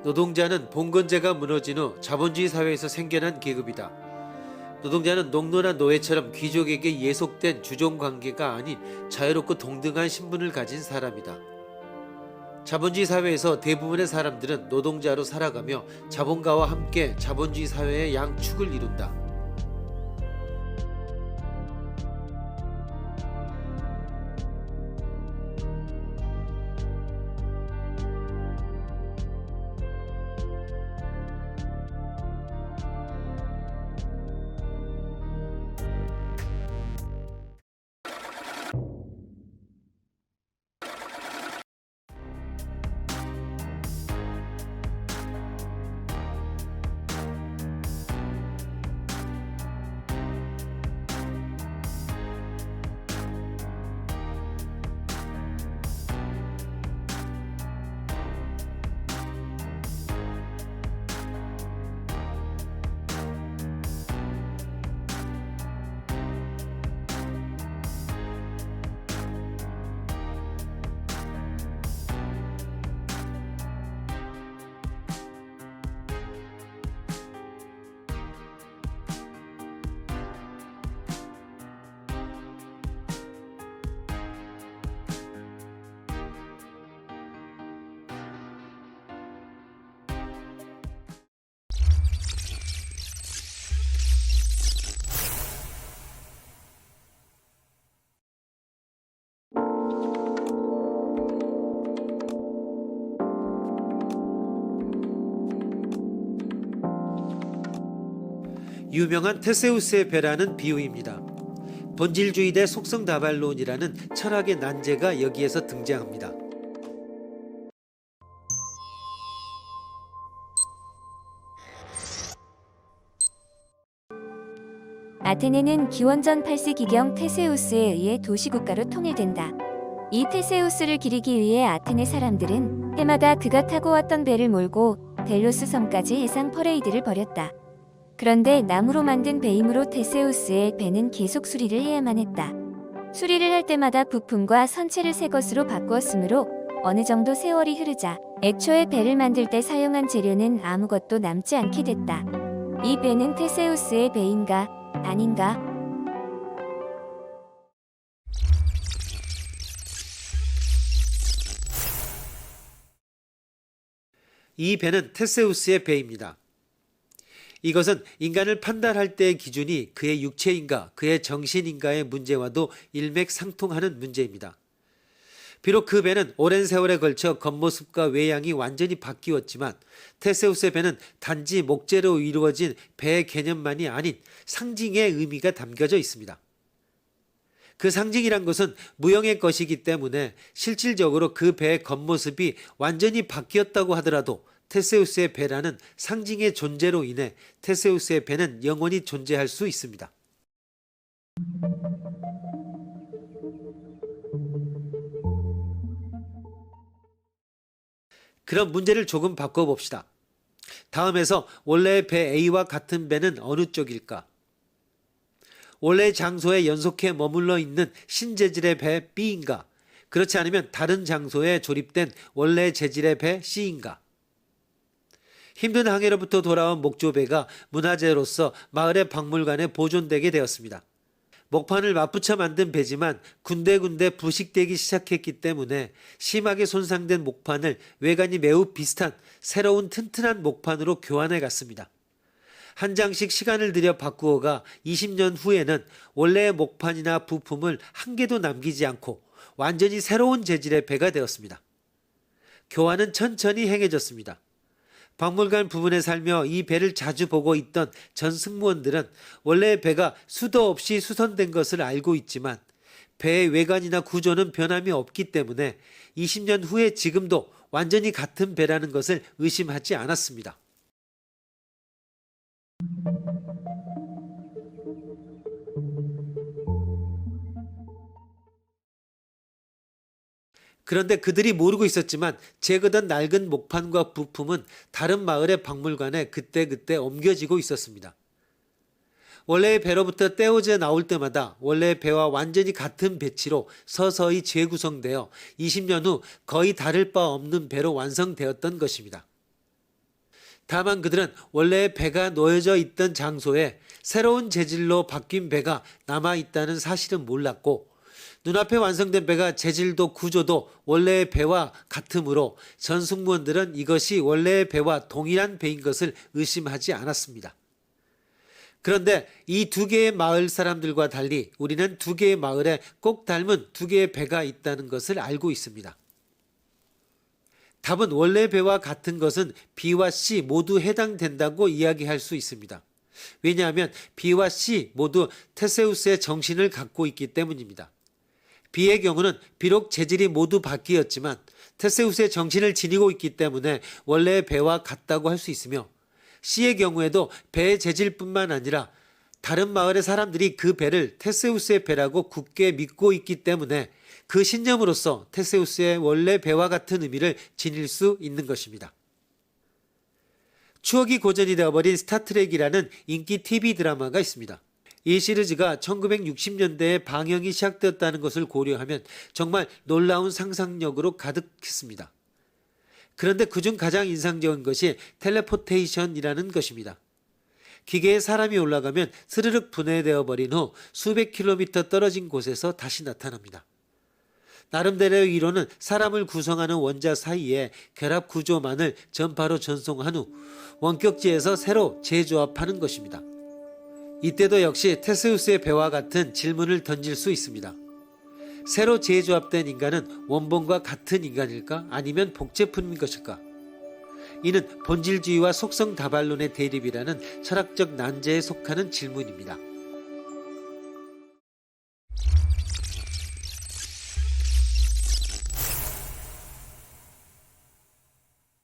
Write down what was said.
노동자는 봉건제가 무너진 후 자본주의 사회에서 생겨난 계급이다. 노동자는 농노나 노예처럼 귀족에게 예속된 주종관계가 아닌 자유롭고 동등한 신분을 가진 사람이다. 자본주의 사회에서 대부분의 사람들은 노동자로 살아가며 자본가와 함께 자본주의 사회의 양축을 이룬다. 유명한 테세우스의 배라는 비유입니다. 본질주의 대 속성다발론이라는 철학의 난제가 여기에서 등장합니다. 아테네는 기원전 8세기경 테세우스에 의해 도시국가로 통일된다. 이 테세우스를 기리기 위해 아테네 사람들은 해마다 그가 타고 왔던 배를 몰고 델로스 섬까지 해상 퍼레이드를 벌였다. 그런데 나무로 만든 배이므로 테세우스의 배는 계속 수리를 해야만 했다. 수리를 할 때마다 부품과 선체를 새 것으로 바꾸었으므로 어느 정도 세월이 흐르자 애초에 배를 만들 때 사용한 재료는 아무것도 남지 않게 됐다. 이 배는 테세우스의 배인가 아닌가? 이 배는 테세우스의 배입니다. 이것은 인간을 판단할 때의 기준이 그의 육체인가 그의 정신인가의 문제와도 일맥상통하는 문제입니다. 비록 그 배는 오랜 세월에 걸쳐 겉모습과 외양이 완전히 바뀌었지만 테세우스의 배는 단지 목재로 이루어진 배의 개념만이 아닌 상징의 의미가 담겨져 있습니다. 그 상징이란 것은 무형의 것이기 때문에 실질적으로 그 배의 겉모습이 완전히 바뀌었다고 하더라도 테세우스의 배라는 상징의 존재로 인해 테세우스의 배는 영원히 존재할 수 있습니다. 그럼 문제를 조금 바꿔봅시다. 다음에서 원래의 배 A와 같은 배는 어느 쪽일까? 원래의 장소에 연속해 머물러 있는 신재질의 배 B인가? 그렇지 않으면 다른 장소에 조립된 원래 재질의 배 C인가? 힘든 항해로부터 돌아온 목조배가 문화재로서 마을의 박물관에 보존되게 되었습니다. 목판을 맞붙여 만든 배지만 군데군데 부식되기 시작했기 때문에 심하게 손상된 목판을 외관이 매우 비슷한 새로운 튼튼한 목판으로 교환해 갔습니다. 한 장씩 시간을 들여 바꾸어가 20년 후에는 원래의 목판이나 부품을 한 개도 남기지 않고 완전히 새로운 재질의 배가 되었습니다. 교환은 천천히 행해졌습니다. 박물관 부분에 살며 이 배를 자주 보고 있던 전 승무원들은 원래의 배가 수도 없이 수선된 것을 알고 있지만 배의 외관이나 구조는 변함이 없기 때문에 20년 후에 지금도 완전히 같은 배라는 것을 의심하지 않았습니다. 그런데 그들이 모르고 있었지만 제거된 낡은 목판과 부품은 다른 마을의 박물관에 그때그때 옮겨지고 있었습니다. 원래의 배로부터 떼어져 나올 때마다 원래의 배와 완전히 같은 배치로 서서히 재구성되어 20년 후 거의 다를 바 없는 배로 완성되었던 것입니다. 다만 그들은 원래 배가 놓여져 있던 장소에 새로운 재질로 바뀐 배가 남아있다는 사실은 몰랐고, 눈앞에 완성된 배가 재질도 구조도 원래의 배와 같으므로 전 승무원들은 이것이 원래의 배와 동일한 배인 것을 의심하지 않았습니다. 그런데 이 두 개의 마을 사람들과 달리 우리는 두 개의 마을에 꼭 닮은 두 개의 배가 있다는 것을 알고 있습니다. 답은 원래 배와 같은 것은 B와 C 모두 해당된다고 이야기할 수 있습니다. 왜냐하면 B와 C 모두 테세우스의 정신을 갖고 있기 때문입니다. B의 경우는 비록 재질이 모두 바뀌었지만 테세우스의 정신을 지니고 있기 때문에 원래의 배와 같다고 할 수 있으며, C의 경우에도 배의 재질뿐만 아니라 다른 마을의 사람들이 그 배를 테세우스의 배라고 굳게 믿고 있기 때문에 그 신념으로서 테세우스의 원래 배와 같은 의미를 지닐 수 있는 것입니다. 추억이 고전이 되어버린 스타트rek이라는 인기 TV 드라마가 있습니다. 이 시리즈가 1960년대에 방영이 시작되었다는 것을 고려하면 정말 놀라운 상상력으로 가득했습니다. 그런데 그중 가장 인상적인 것이 텔레포테이션이라는 것입니다. 기계에 사람이 올라가면 스르륵 분해되어 버린 후 수백 킬로미터 떨어진 곳에서 다시 나타납니다. 나름대로의 이론은 사람을 구성하는 원자 사이에 결합 구조만을 전파로 전송한 후 원격지에서 새로 재조합하는 것입니다. 이때도 역시 테세우스의 배와 같은 질문을 던질 수 있습니다. 새로 재조합된 인간은 원본과 같은 인간일까? 아니면 복제품인 것일까? 이는 본질주의와 속성다발론의 대립이라는 철학적 난제에 속하는 질문입니다.